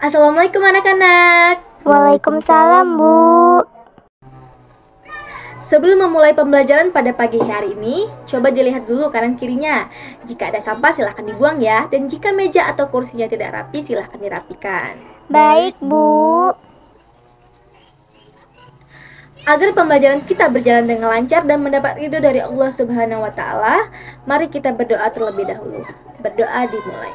Assalamualaikum anak-anak. Waalaikumsalam, Bu. Sebelum memulai pembelajaran pada pagi hari ini, coba dilihat dulu kanan kirinya. Jika ada sampah silahkan dibuang ya, dan jika meja atau kursinya tidak rapi silahkan dirapikan. Baik, Bu. Agar pembelajaran kita berjalan dengan lancar dan mendapat ridho dari Allah Subhanahu wa Ta'ala, mari kita berdoa terlebih dahulu. Berdoa dimulai.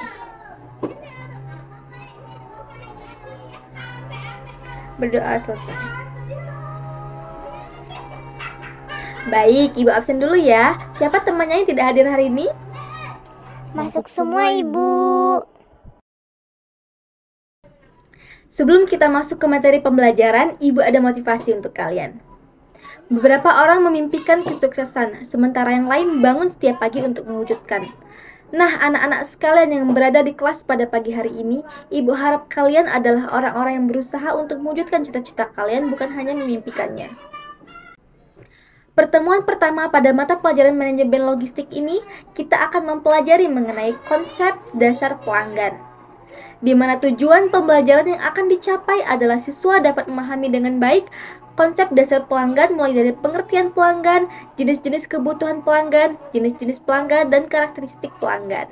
Berdoa selesai. Baik, Ibu absen dulu ya. Siapa temannya yang tidak hadir hari ini? Masuk semua, Ibu. Sebelum kita masuk ke materi pembelajaran, Ibu ada motivasi untuk kalian. Beberapa orang memimpikan kesuksesan, sementara yang lain bangun setiap pagi untuk mewujudkan. Nah, anak-anak sekalian yang berada di kelas pada pagi hari ini, Ibu harap kalian adalah orang-orang yang berusaha untuk mewujudkan cita-cita kalian, bukan hanya memimpikannya. Pertemuan pertama pada mata pelajaran manajemen logistik ini, kita akan mempelajari mengenai konsep dasar pelanggan, di mana tujuan pembelajaran yang akan dicapai adalah siswa dapat memahami dengan baik konsep dasar pelanggan mulai dari pengertian pelanggan, jenis-jenis kebutuhan pelanggan, jenis-jenis pelanggan, dan karakteristik pelanggan.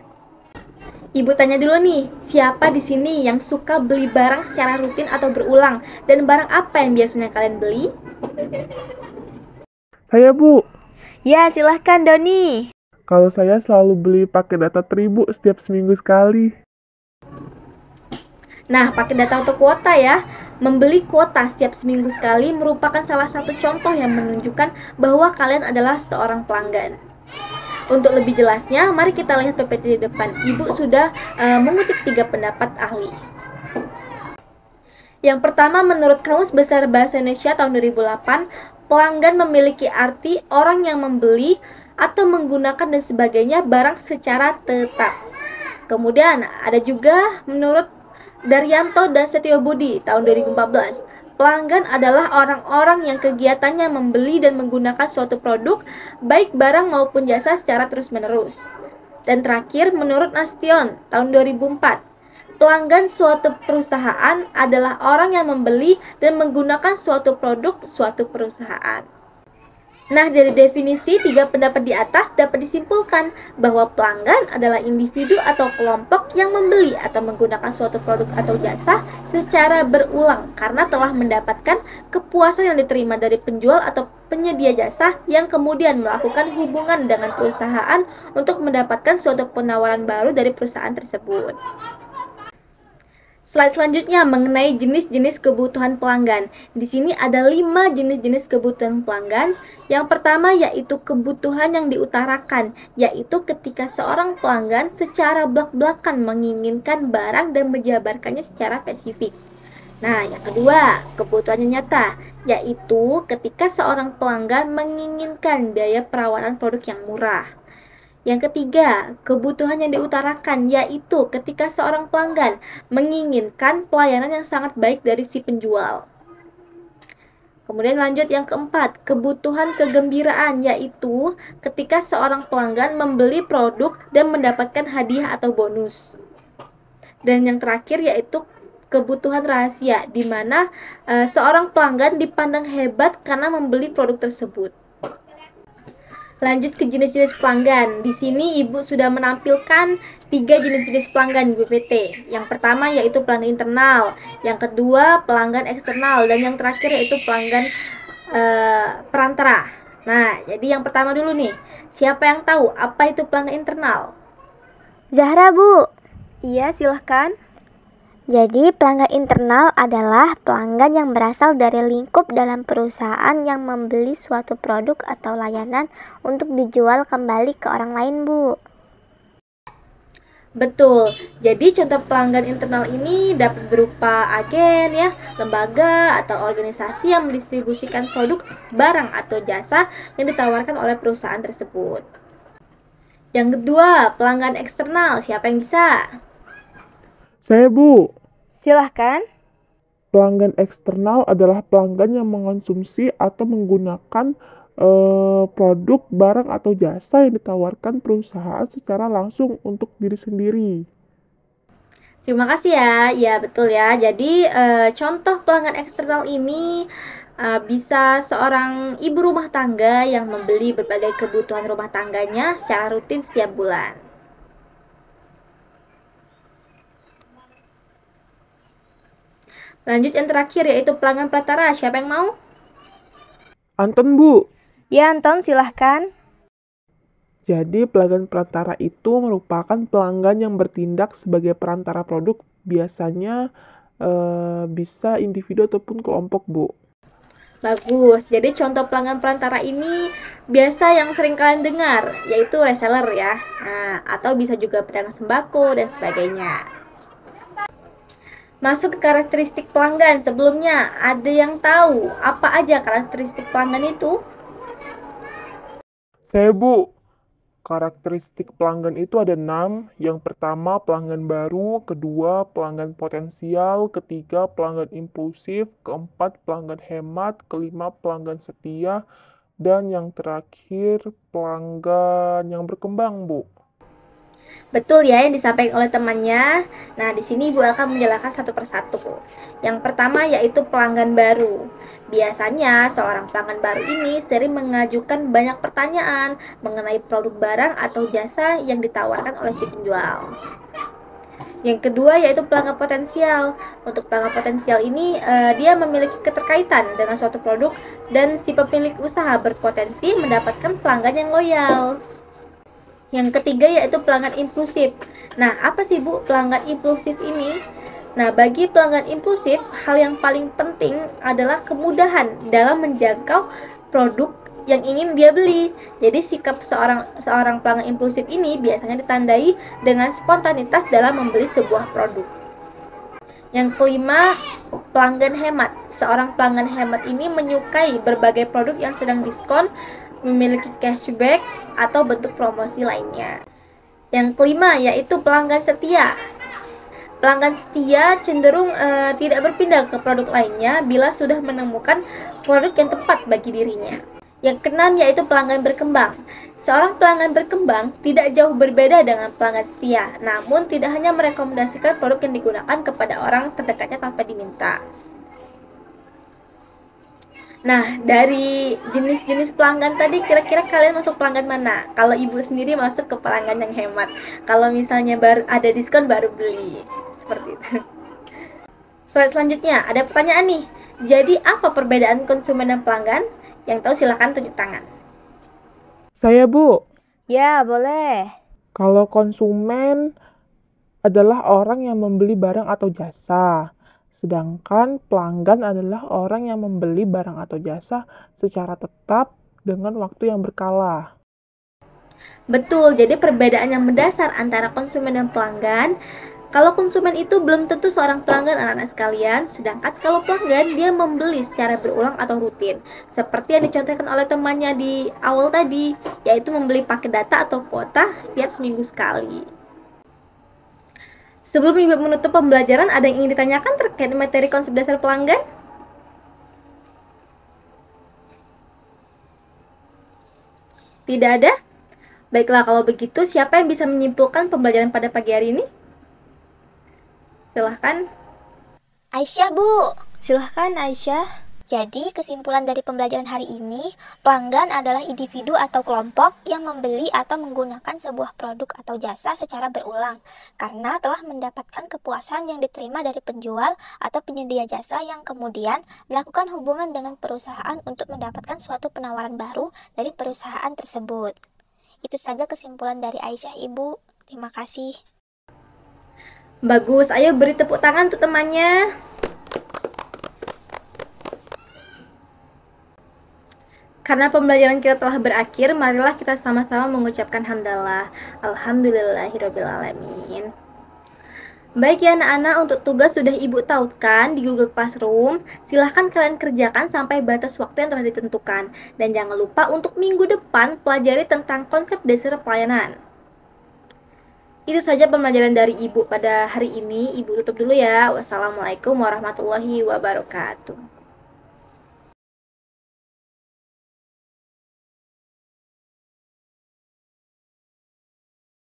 Ibu tanya dulu nih, siapa di sini yang suka beli barang secara rutin atau berulang, dan barang apa yang biasanya kalian beli? Saya, Bu. Ya, silahkan Doni. Kalau saya selalu beli pakai data Tribu setiap seminggu sekali. Nah, pakai data untuk kuota ya. Membeli kuota setiap seminggu sekali merupakan salah satu contoh yang menunjukkan bahwa kalian adalah seorang pelanggan. Untuk lebih jelasnya, mari kita lihat PPT di depan. Ibu sudah mengutip 3 pendapat ahli. Yang pertama, menurut Kamus Besar Bahasa Indonesia tahun 2008, pelanggan memiliki arti orang yang membeli atau menggunakan dan sebagainya barang secara tetap. Kemudian ada juga menurut Daryanto dan Setio Budi tahun 2014, pelanggan adalah orang-orang yang kegiatannya membeli dan menggunakan suatu produk, baik barang maupun jasa secara terus-menerus. Dan terakhir, menurut Nasution tahun 2004, pelanggan suatu perusahaan adalah orang yang membeli dan menggunakan suatu produk suatu perusahaan. Nah, dari definisi 3 pendapat di atas dapat disimpulkan bahwa pelanggan adalah individu atau kelompok yang membeli atau menggunakan suatu produk atau jasa secara berulang karena telah mendapatkan kepuasan yang diterima dari penjual atau penyedia jasa yang kemudian melakukan hubungan dengan perusahaan untuk mendapatkan suatu penawaran baru dari perusahaan tersebut. Slide selanjutnya mengenai jenis-jenis kebutuhan pelanggan. Di sini ada 5 jenis-jenis kebutuhan pelanggan. Yang pertama yaitu kebutuhan yang diutarakan, yaitu ketika seorang pelanggan secara belak-belakan menginginkan barang dan menjabarkannya secara spesifik. Nah, yang kedua, kebutuhan yang nyata, yaitu ketika seorang pelanggan menginginkan biaya perawatan produk yang murah. Yang ketiga, kebutuhan yang diutarakan, yaitu ketika seorang pelanggan menginginkan pelayanan yang sangat baik dari si penjual. Kemudian lanjut yang keempat, kebutuhan kegembiraan, yaitu ketika seorang pelanggan membeli produk dan mendapatkan hadiah atau bonus. Dan yang terakhir yaitu kebutuhan rahasia, di mana seorang pelanggan dipandang hebat karena membeli produk tersebut. Lanjut ke jenis-jenis pelanggan. Di sini Ibu sudah menampilkan 3 jenis-jenis pelanggan BPT. Yang pertama yaitu pelanggan internal, yang kedua pelanggan eksternal, dan yang terakhir yaitu pelanggan perantara. Nah, jadi yang pertama dulu nih. Siapa yang tahu apa itu pelanggan internal? Zahra, Bu. Iya, silahkan. Jadi, pelanggan internal adalah pelanggan yang berasal dari lingkup dalam perusahaan yang membeli suatu produk atau layanan untuk dijual kembali ke orang lain, Bu. Betul. Jadi contoh pelanggan internal ini dapat berupa agen ya, lembaga atau organisasi yang mendistribusikan produk, barang atau jasa yang ditawarkan oleh perusahaan tersebut. Yang kedua, pelanggan eksternal. Siapa yang bisa? Saya, Bu. Silahkan. Pelanggan eksternal adalah pelanggan yang mengonsumsi atau menggunakan produk, barang, atau jasa yang ditawarkan perusahaan secara langsung untuk diri sendiri. Terima kasih ya. Ya, betul ya. Jadi, contoh pelanggan eksternal ini bisa seorang ibu rumah tangga yang membeli berbagai kebutuhan rumah tangganya secara rutin setiap bulan. Lanjut yang terakhir yaitu pelanggan perantara. Siapa yang mau? Anton, Bu. Ya, Anton, silahkan. Jadi pelanggan perantara itu merupakan pelanggan yang bertindak sebagai perantara produk, biasanya bisa individu ataupun kelompok, Bu. Bagus. Jadi contoh pelanggan perantara ini biasa yang sering kalian dengar, yaitu reseller ya. Nah, atau bisa juga pedagang sembako dan sebagainya. Masuk ke karakteristik pelanggan. Sebelumnya, ada yang tahu apa aja karakteristik pelanggan itu? Saya, Bu. Karakteristik pelanggan itu ada 6. Yang pertama, pelanggan baru. Kedua, pelanggan potensial. Ketiga, pelanggan impulsif. Keempat, pelanggan hemat. Kelima, pelanggan setia. Dan yang terakhir, pelanggan yang berkembang, Bu. Betul ya yang disampaikan oleh temannya. Nah, di sini Ibu akan menjelaskan satu persatu. Yang pertama yaitu pelanggan baru. Biasanya seorang pelanggan baru ini sering mengajukan banyak pertanyaan mengenai produk barang atau jasa yang ditawarkan oleh si penjual. Yang kedua yaitu pelanggan potensial. Untuk pelanggan potensial ini dia memiliki keterkaitan dengan suatu produk dan si pemilik usaha berpotensi mendapatkan pelanggan yang loyal. Yang ketiga yaitu pelanggan impulsif. Nah, apa sih Bu pelanggan impulsif ini? Nah, bagi pelanggan impulsif, hal yang paling penting adalah kemudahan dalam menjangkau produk yang ingin dia beli. Jadi sikap seorang pelanggan impulsif ini biasanya ditandai dengan spontanitas dalam membeli sebuah produk. Yang kelima, pelanggan hemat. Seorang pelanggan hemat ini menyukai berbagai produk yang sedang diskon, memiliki cashback, atau bentuk promosi lainnya. Yang kelima, yaitu pelanggan setia. Pelanggan setia cenderung tidak berpindah ke produk lainnya bila sudah menemukan produk yang tepat bagi dirinya. Yang keenam, yaitu pelanggan berkembang. Seorang pelanggan berkembang tidak jauh berbeda dengan pelanggan setia, namun tidak hanya merekomendasikan produk yang digunakan kepada orang terdekatnya tanpa diminta. Nah, dari jenis-jenis pelanggan tadi, kira-kira kalian masuk pelanggan mana? Kalau ibu sendiri masuk ke pelanggan yang hemat. Kalau misalnya baru ada diskon, baru beli. Seperti itu. Slide selanjutnya, ada pertanyaan nih. Jadi, apa perbedaan konsumen dan pelanggan? Yang tahu silakan tunjuk tangan. Saya, Bu. Ya, boleh. Kalau konsumen adalah orang yang membeli barang atau jasa. Sedangkan pelanggan adalah orang yang membeli barang atau jasa secara tetap dengan waktu yang berkala. Betul, jadi perbedaan yang mendasar antara konsumen dan pelanggan. Kalau konsumen itu belum tentu seorang pelanggan anak-anak sekalian, sedangkan kalau pelanggan dia membeli secara berulang atau rutin. Seperti yang dicontohkan oleh temannya di awal tadi, yaitu membeli paket data atau kuota setiap seminggu sekali. Sebelum Ibu menutup pembelajaran, ada yang ingin ditanyakan terkait materi konsep dasar pelanggan? Tidak ada? Baiklah, kalau begitu siapa yang bisa menyimpulkan pembelajaran pada pagi hari ini? Silahkan. Aisyah, Bu. Silahkan, Aisyah. Jadi, kesimpulan dari pembelajaran hari ini, pelanggan adalah individu atau kelompok yang membeli atau menggunakan sebuah produk atau jasa secara berulang, karena telah mendapatkan kepuasan yang diterima dari penjual atau penyedia jasa yang kemudian melakukan hubungan dengan perusahaan untuk mendapatkan suatu penawaran baru dari perusahaan tersebut. Itu saja kesimpulan dari Aisyah, Ibu. Terima kasih. Bagus, ayo beri tepuk tangan untuk temannya. Karena pembelajaran kita telah berakhir, marilah kita sama-sama mengucapkan hamdalah. Alhamdulillahirrabbilalamin. Baik ya anak-anak, untuk tugas sudah Ibu tautkan di Google Classroom. Silahkan kalian kerjakan sampai batas waktu yang telah ditentukan. Dan jangan lupa untuk minggu depan pelajari tentang konsep dasar pelayanan. Itu saja pembelajaran dari Ibu pada hari ini. Ibu tutup dulu ya. Wassalamualaikum warahmatullahi wabarakatuh.